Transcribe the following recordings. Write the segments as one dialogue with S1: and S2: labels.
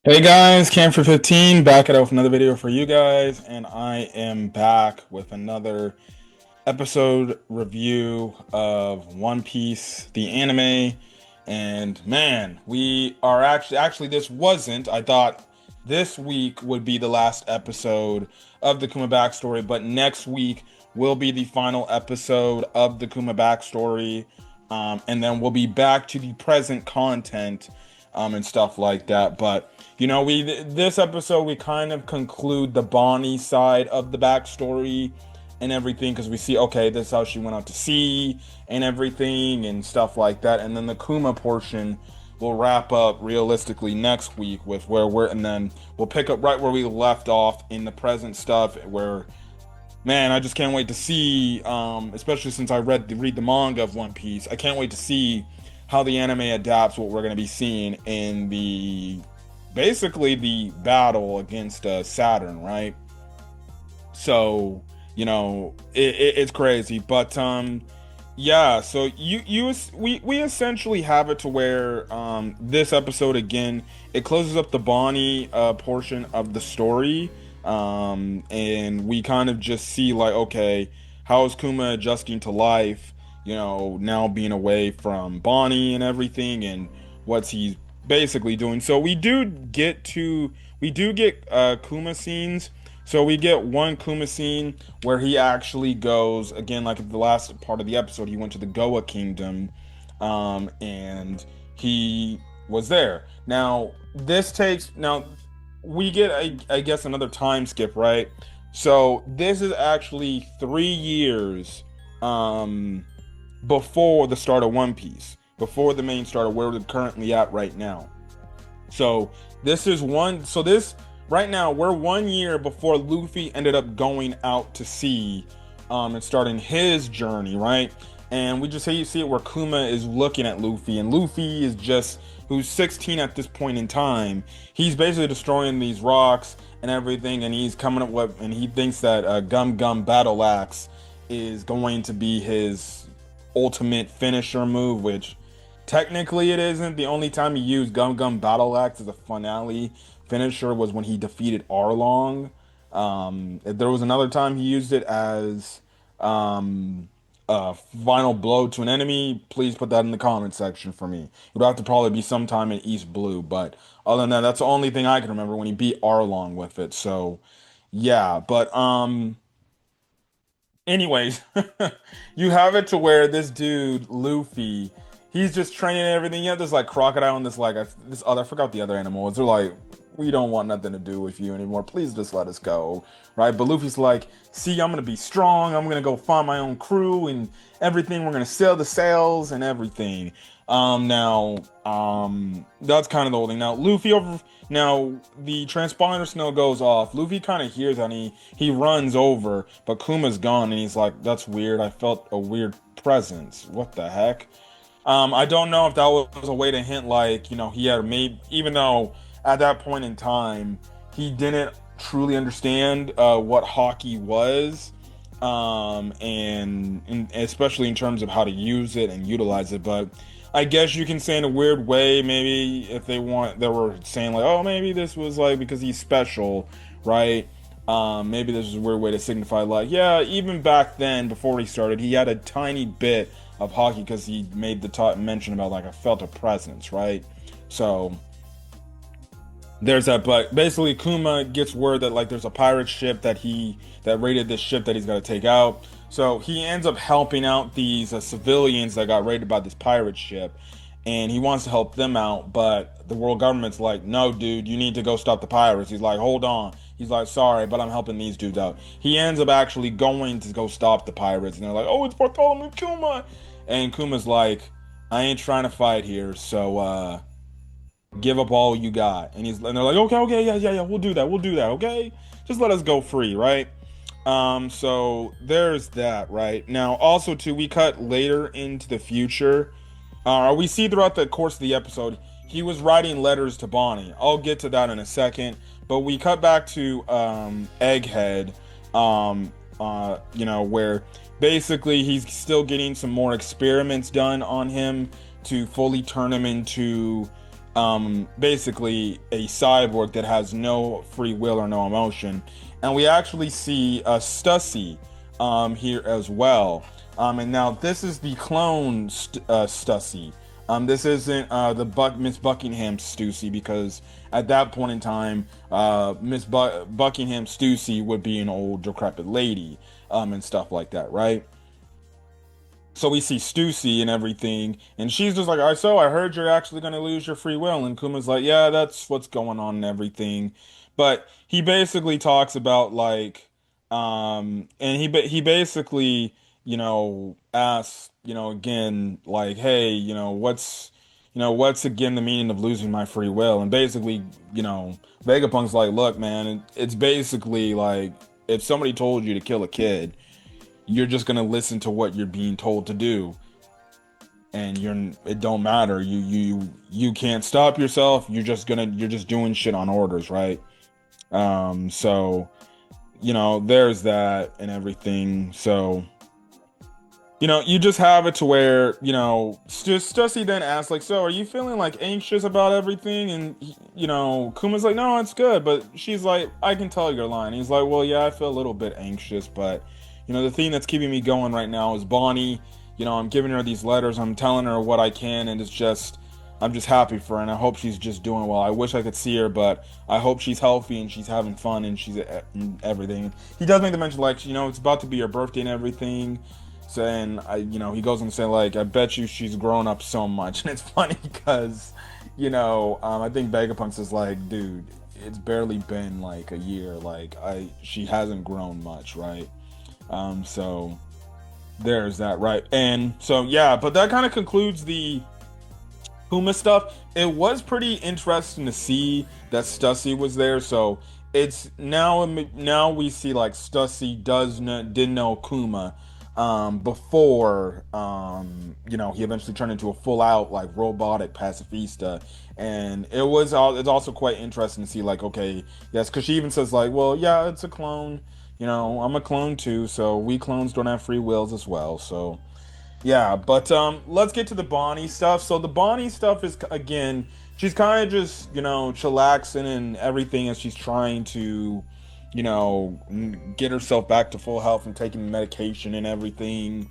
S1: Hey guys, Cam for 15 back at it with another video for you guys, and I am back with another episode review of One Piece, the anime. And man, we are actually this wasn't. I thought this week would be the last episode of the Kuma Backstory, but next week will be the final episode of the Kuma Backstory. And then we'll be back to the present content and stuff like that. But we this episode we kind of conclude the Bonney side of the backstory and everything because we see, okay, this is how she went out to sea and everything and stuff like that. And then the Kuma portion will wrap up realistically next week with and then we'll pick up right where we left off in the present stuff. Where, man, I just can't wait to see, especially since I read the manga of One Piece. I can't wait to see how the anime adapts what we're going to be seeing in the basically the battle against Saturn, right? So, it's crazy, but yeah. So we essentially have it to where this episode again it closes up the Bonnie portion of the story, and we kind of just see like, okay, how is Kuma adjusting to life? Now being away from Bonnie and everything, and what's he basically doing. So we do get Kuma scenes. So we get one Kuma scene where he actually goes again, like the last part of the episode, he went to the Goa Kingdom, and he was there. Now we get I guess another time skip, right? So this is actually 3 years before the start of One Piece, before the main start of where we're currently at right now. So this is one. So this right now we're 1 year before Luffy ended up going out to sea, and starting his journey, right? And we just see it where Kuma is looking at Luffy, and Luffy is just who's 16 at this point in time. He's basically destroying these rocks and everything, and he's coming up with, and he thinks that Gum Gum Battle Axe is going to be his ultimate finisher move, which technically it isn't. The only time he used Gum Gum Battle Axe as a finale finisher was when he defeated Arlong. If there was another time he used it as a final blow to an enemy, please put that in the comment section for me. It would have to probably be sometime in East Blue, but other than that, that's the only thing I can remember when he beat Arlong with it. So yeah, but anyways, you have it to where this dude Luffy, he's just training and everything. You have this like crocodile and this like this other, I forgot the other animals. They're like, we don't want nothing to do with you anymore. Please just let us go, right? But Luffy's like, see, I'm gonna be strong. I'm gonna go find my own crew and everything. We're gonna sail the sails and everything. That's kind of the whole thing. Now the transponder snow goes off. Luffy kind of hears that and he runs over, but Kuma's gone and he's like, that's weird. I felt a weird presence. What the heck? I don't know if that was a way to hint, like, he had made, even though at that point in time he didn't truly understand what hockey was, and especially in terms of how to use it and utilize it. But I guess you can say in a weird way, maybe if they were saying like, oh, maybe this was like because he's special, right? Maybe this is a weird way to signify like, yeah, even back then before he started, he had a tiny bit of hockey because he made the mention about like I felt a presence, right? So there's that. But basically Kuma gets word that like there's a pirate ship that raided this ship that he's got to take out. So he ends up helping out these civilians that got raided by this pirate ship, and he wants to help them out, but the world government's like, no, dude, you need to go stop the pirates. He's like, hold on. He's like, sorry, but I'm helping these dudes out. He ends up actually going to go stop the pirates, and they're like, oh, it's Bartholomew Kuma. And Kuma's like, I ain't trying to fight here, so give up all you got. And they're like, okay, yeah, we'll do that, okay? Just let us go free, right? So there's that, right? Now, also too, we cut later into the future. We see throughout the course of the episode, he was writing letters to Bonnie. I'll get to that in a second. But we cut back to Egghead, where basically he's still getting some more experiments done on him to fully turn him into basically a cyborg that has no free will or no emotion. And we actually see Stussy here as well. And now this is the clone Stussy. This isn't the Miss Buckingham Stussy, because at that point in time, Buckingham Stussy would be an old decrepit lady, and stuff like that, right? So we see Stussy and everything, and she's just like, I heard you're actually gonna lose your free will. And Kuma's like, yeah, that's what's going on and everything. But he basically talks about like, and he basically, asks, again, like, hey, what's again the meaning of losing my free will? And basically, Vegapunk's like, look, man, it's basically like if somebody told you to kill a kid, you're just gonna listen to what you're being told to do, and it don't matter. You can't stop yourself. You're just doing shit on orders, right? So there's that and everything. So you just have it to where Stussy then asks like, so are you feeling like anxious about everything? And Kuma's like, no, it's good. But she's like, I can tell you're lying. He's like, well, yeah, I feel a little bit anxious, but the thing that's keeping me going right now is Bonney. I'm giving her these letters. I'm telling her what I can, and I'm just happy for her, and I hope she's just doing well. I wish I could see her, but I hope she's healthy and she's having fun and she's everything. He does make the mention like, it's about to be her birthday and everything. So, and he goes on to say like, I bet you she's grown up so much, and it's funny because, I think Vegapunk's is like, dude, it's barely been like a year. Like she hasn't grown much, right? So there's that, right? And so yeah, but that kind of concludes the Kuma stuff. It was pretty interesting to see that Stussy was there. So it's now we see like Stussy did know Kuma before he eventually turned into a full out like robotic pacifista. And it's also quite interesting to see like, okay, yes, because she even says like, well, yeah, it's a clone. I'm a clone too, so we clones don't have free wills as well. So yeah, but let's get to the Bonney stuff. So the Bonney stuff is, again, she's kind of just chillaxing and everything as she's trying to get herself back to full health and taking medication and everything.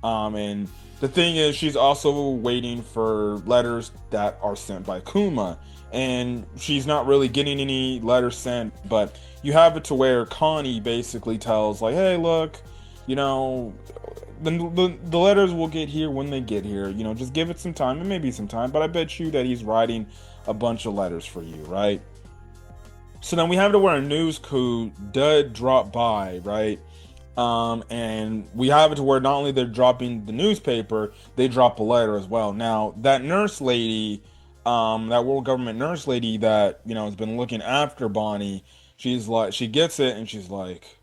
S1: And the thing is, she's also waiting for letters that are sent by Kuma, and she's not really getting any letters sent. But you have it to where Connie basically tells like, hey, look, the letters will get here when they get here. Just give it some time. It may be some time, but I bet you that he's writing a bunch of letters for you, right? So then we have to where a news crew did drop by, right? And we have it to where not only they're dropping the newspaper, they drop a letter as well. Now that nurse lady, that world government nurse lady that has been looking after Bonney, she's like, she gets it and she's like,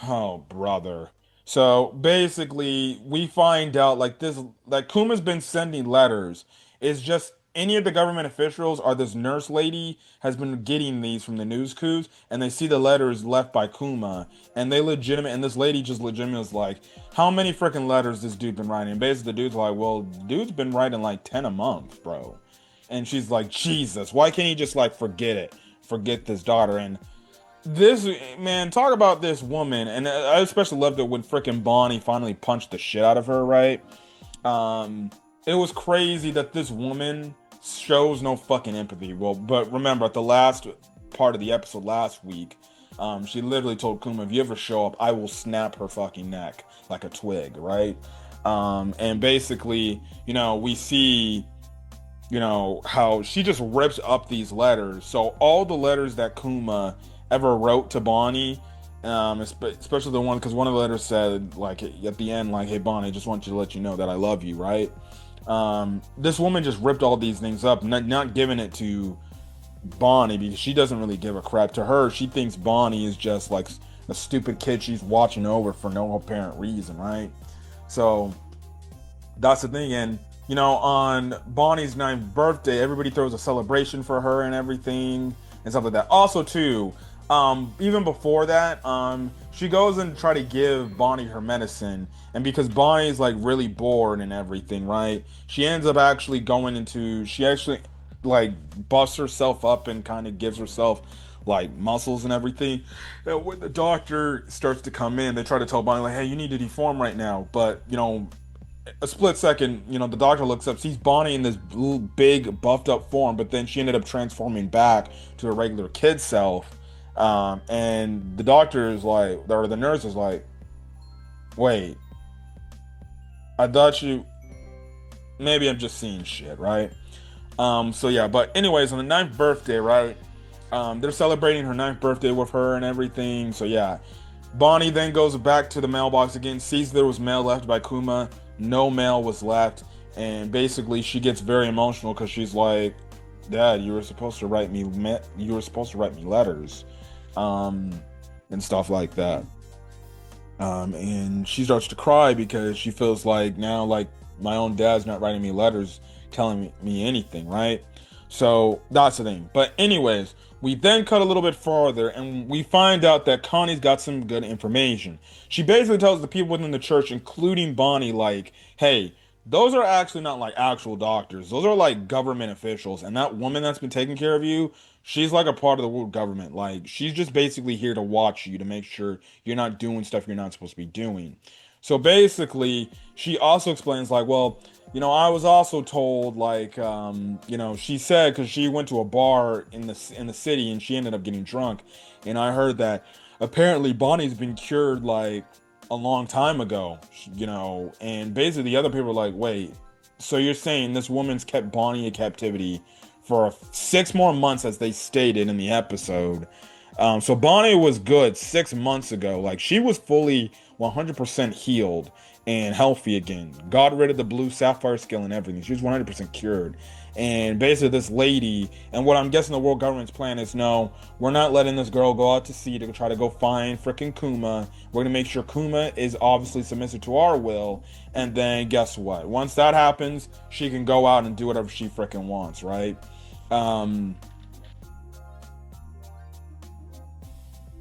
S1: oh brother. So basically, we find out like this, like Kuma's been sending letters. It's just any of the government officials or this nurse lady has been getting these from the news coups, and they see the letters left by Kuma, and and this lady just legitimately is like, how many freaking letters this dude been writing? And basically, the dude's like, well, dude's been writing like 10 a month, bro. And she's like, Jesus, why can't he just like forget this daughter? And this man, talk about this woman, and I especially loved it when freaking Bonney finally punched the shit out of her, right? It was crazy that this woman shows no fucking empathy. Well, but remember at the last part of the episode last week, she literally told Kuma, if you ever show up, I will snap her fucking neck like a twig, right? And basically, we see how she just rips up these letters. So all the letters that Kuma ever wrote to Bonney, especially the one, because one of the letters said like at the end like, hey Bonney, I just want you to let you know that I love you, right? This woman just ripped all these things up, not giving it to Bonney because she doesn't really give a crap. To her, she thinks Bonney is just like a stupid kid she's watching over for no apparent reason, right? So that's the thing. And on Bonnie's 9th birthday, everybody throws a celebration for her and everything and stuff like that. Also too, even before that, she goes and try to give Bonney her medicine, and because Bonnie's like really bored and everything, right? She ends up actually like buffs herself up and kind of gives herself like muscles and everything. And when the doctor starts to come in, they try to tell Bonnie like, "Hey, you need to deform right now." But a split second, the doctor looks up, sees Bonnie in this big buffed up form, but then she ended up transforming back to a regular kid self. And the doctor is like, or the nurse is like, "Wait, I thought you. Maybe I'm just seeing shit, right?" So yeah, but anyways, on the ninth birthday, right? They're celebrating her ninth birthday with her and everything. So yeah, Bonnie then goes back to the mailbox again, sees there was mail left by Kuma. No mail was left, and basically she gets very emotional because she's like, "Dad, you were supposed to write me. You were supposed to write me letters, um, and stuff like that." And she starts to cry because she feels like now, like my own dad's not writing me letters, telling me anything, right? So that's the thing. But anyways, we then cut a little bit farther and we find out that Connie's got some good information. She basically tells the people within the church, including Bonnie, like, "Hey, those are actually not like actual doctors. Those are like government officials. And that woman that's been taking care of you, she's like a part of the world government. Like, she's just basically here to watch you to make sure you're not doing stuff you're not supposed to be doing." So basically, she also explains, like, "Well, I was also told, like, she said, because she went to a bar in the city and she ended up getting drunk, and I heard that apparently Bonnie's been cured like a long time ago, and basically the other people are like, wait, so you're saying this woman's kept Bonnie in captivity for 6 more months, as they stated in the episode. So Bonnie was good 6 months ago. Like, she was fully 100% healed and healthy again. Got rid of the blue sapphire scale and everything. She was 100% cured. And basically this lady, and what I'm guessing the world government's plan is, no, we're not letting this girl go out to sea to try to go find freaking Kuma. We're going to make sure Kuma is obviously submissive to our will. And then guess what? Once that happens, she can go out and do whatever she freaking wants, right?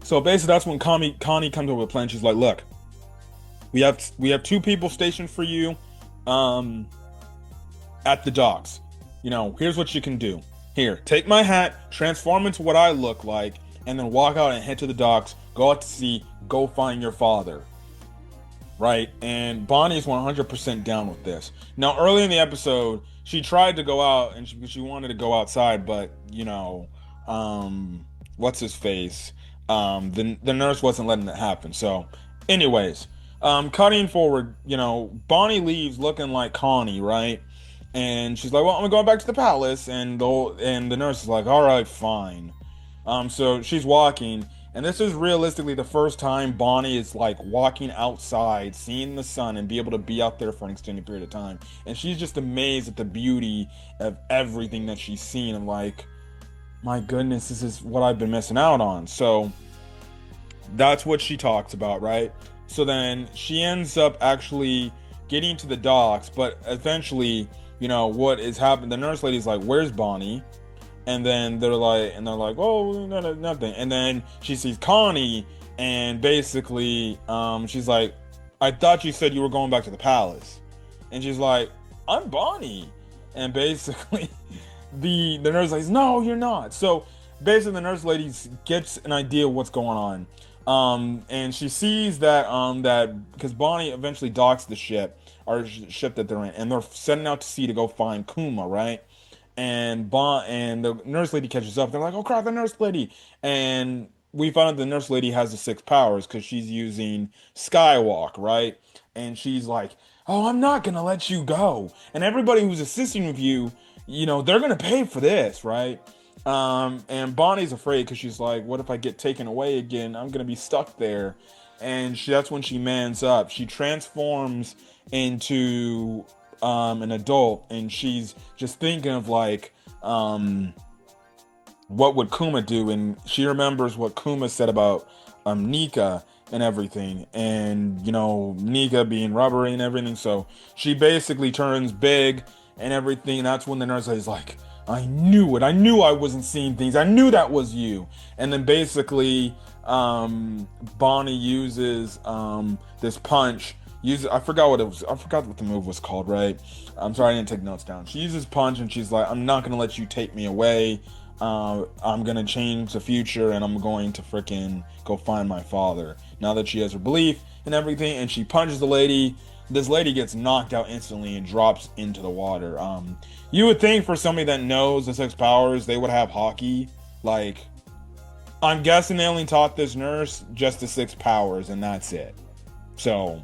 S1: So basically that's when Connie comes up with a plan. She's like, "Look, we have two people stationed for you at the docks. Here's what you can do. Here, take my hat, transform into what I look like, and then walk out and head to the docks, go out to sea, go find your father." Right? And Bonnie is 100% down with this. Now, early in the episode, she tried to go out and she wanted to go outside, but what's his face? The nurse wasn't letting it happen. So, anyways, cutting forward, Bonnie leaves looking like Connie, right? And she's like, "Well, I'm going back to the palace," and the nurse is like, "All right, fine." So she's walking, and this is realistically the first time Bonnie is like walking outside, seeing the sun, and be able to be out there for an extended period of time. And she's just amazed at the beauty of everything that she's seen, and like, my goodness, this is what I've been missing out on. So that's what she talks about, right? So then she ends up actually getting to the docks, but eventually, what is happening? The nurse lady's like, "Where's Bonnie?" And then they're like, "Oh, no, nothing." And then she sees Connie, and basically, she's like, "I thought you said you were going back to the palace." And she's like, "I'm Bonnie." And basically, the nurse lady's, "No, you're not." So basically, the nurse lady gets an idea of what's going on. And she sees that because Bonnie eventually docks the ship that they're in, and they're setting out to sea to go find Kuma, right? And the nurse lady catches up. They're like, "Oh crap, the nurse lady!" And we find out the nurse lady has the six powers because she's using Skywalk, right? And she's like, "Oh, I'm not gonna let you go. And everybody who's assisting with you, they're gonna pay for this, right?" And Bonnie's afraid because she's like, "What if I get taken away again? I'm gonna be stuck there." And that's when she mans up. She transforms into an adult, and she's just thinking of like, what would Kuma do? And she remembers what Kuma said about Nika and everything, and Nika being rubbery and everything. So she basically turns big and everything. That's when the nurse is like, "I knew it. I knew I wasn't seeing things. I knew that was you." And then basically, Bonnie uses this punch I forgot what it was. I forgot what the move was called, right? I'm sorry, I didn't take notes down. She uses punch and she's like, I'm not gonna let you take me away. I'm gonna change the future and I'm going to freaking go find my father. Now that she has her belief and everything, and she punches the lady, this lady gets knocked out instantly and drops into the water. You would think for somebody that knows the six powers, they would have hockey. Like, I'm guessing they only taught this nurse just the six powers and that's it. So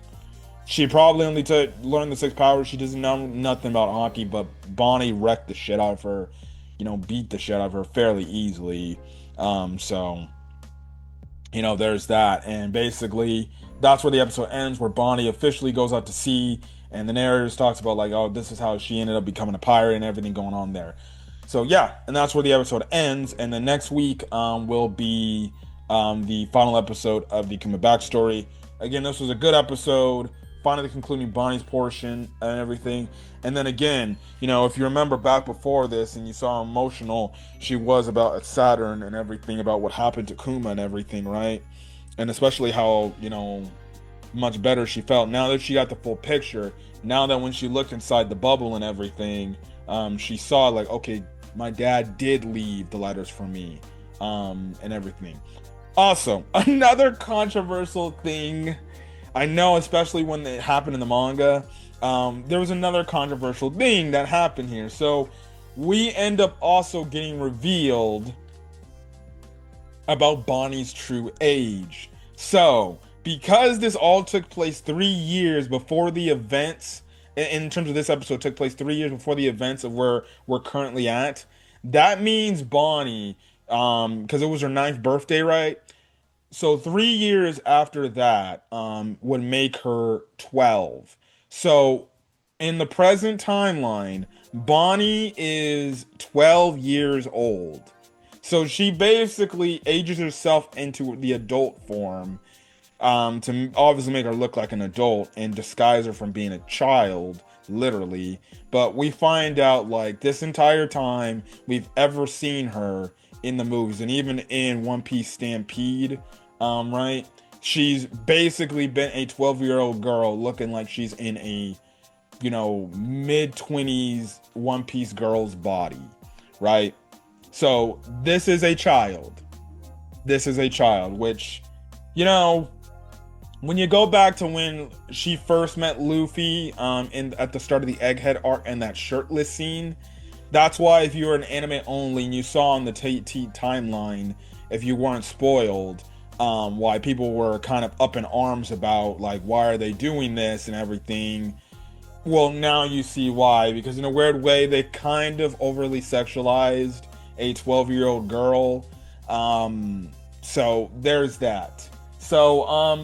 S1: she probably only learned the six powers. She doesn't know nothing about hockey, but Bonney wrecked the shit out of her, beat the shit out of her fairly easily. So there's that. And basically, that's where the episode ends, where Bonney officially goes out to sea, and the narrator talks about, like, oh, this is how she ended up becoming a pirate and everything going on there. So, yeah, and that's where the episode ends. And then next week will be the final episode of the Kuma Backstory. Again, this was a good episode, finally concluding Bonnie's portion and everything. And then again, if you remember back before this and you saw how emotional she was about Saturn and everything, about what happened to Kuma and everything, right? And especially how, much better she felt now that she got the full picture. Now that when she looked inside the bubble and everything, she saw, like, okay, my dad did leave the letters for me, and everything. Also, another controversial thing, I know, especially when it happened in the manga, there was another controversial thing that happened here. So we end up also getting revealed about Bonnie's true age. So, because this all took place 3 years before the events, in terms of this episode, took place 3 years before the events of where we're currently at, that means Bonnie, because it was her 9th birthday, right? So 3 years after that would make her 12. So in the present timeline, Bonnie is 12 years old. So she basically ages herself into the adult form, to obviously make her look like an adult and disguise her from being a child, literally. But we find out, like, this entire time we've ever seen her in the movies, and even in One Piece Stampede, right? She's basically been a 12-year-old girl looking like she's in a, mid-20s One Piece girl's body, right? So this is a child. This is a child, which, when you go back to when she first met Luffy, at the start of the Egghead arc and that shirtless scene, that's why if you were an anime only and you saw on the timeline, if you weren't spoiled, why people were kind of up in arms about, like, why are they doing this and everything. Well, now you see why, because in a weird way they kind of overly sexualized a 12-year-old girl. So there's that. So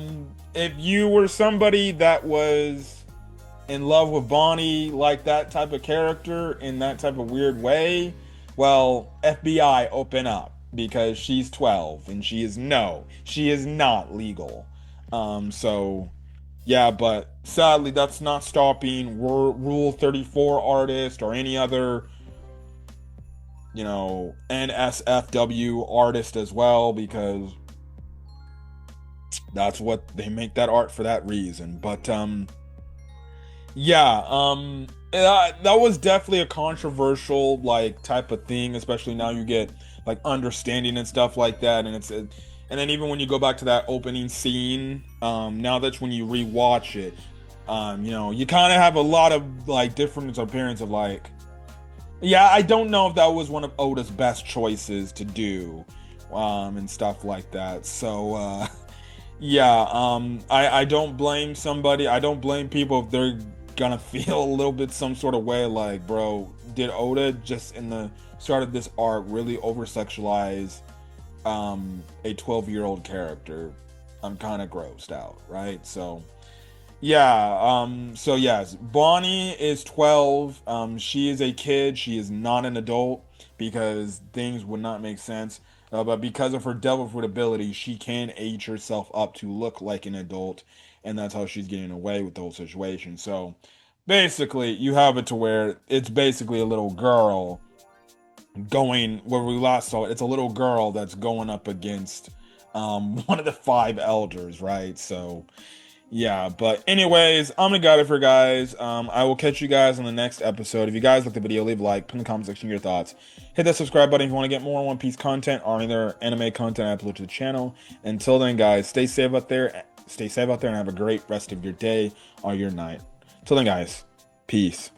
S1: if you were somebody that was in love with Bonney, like that type of character in that type of weird way, well, FBI, open up, because she's 12 and she is not legal. So yeah, but sadly that's not stopping Rule 34 artist or any other, NSFW artist as well, because that's what they make that art for, that reason. But that was definitely a controversial, like, type of thing, especially now you get, like, understanding and stuff like that. And and then even when you go back to that opening scene, now that's when you rewatch it, you kind of have a lot of, like, different appearance of, like, yeah, I don't know if that was one of Oda's best choices to do, and stuff like that. So I don't blame somebody. I don't blame people if they're gonna feel a little bit some sort of way, like, bro, did Oda just in the start of this arc really over sexualize a 12-year-old character? I'm kind of grossed out, right? So so yes, Bonnie is 12. She is a kid. She is not an adult, because things would not make sense. But because of her devil fruit ability, she can age herself up to look like an adult, and that's how she's getting away with the whole situation. So basically, you have it to where it's basically a little girl going, where we last saw it, it's a little girl that's going up against one of the five elders, right? So Yeah, but anyways, I'm gonna got it for guys. I will catch you guys on the next episode. If you guys like the video, leave a like, put in the comment section your thoughts. Hit that subscribe button if you want to get more One Piece content or any other anime content I upload to the channel. Until then, guys, stay safe out there. Stay safe out there and have a great rest of your day or your night. Till then, guys, peace.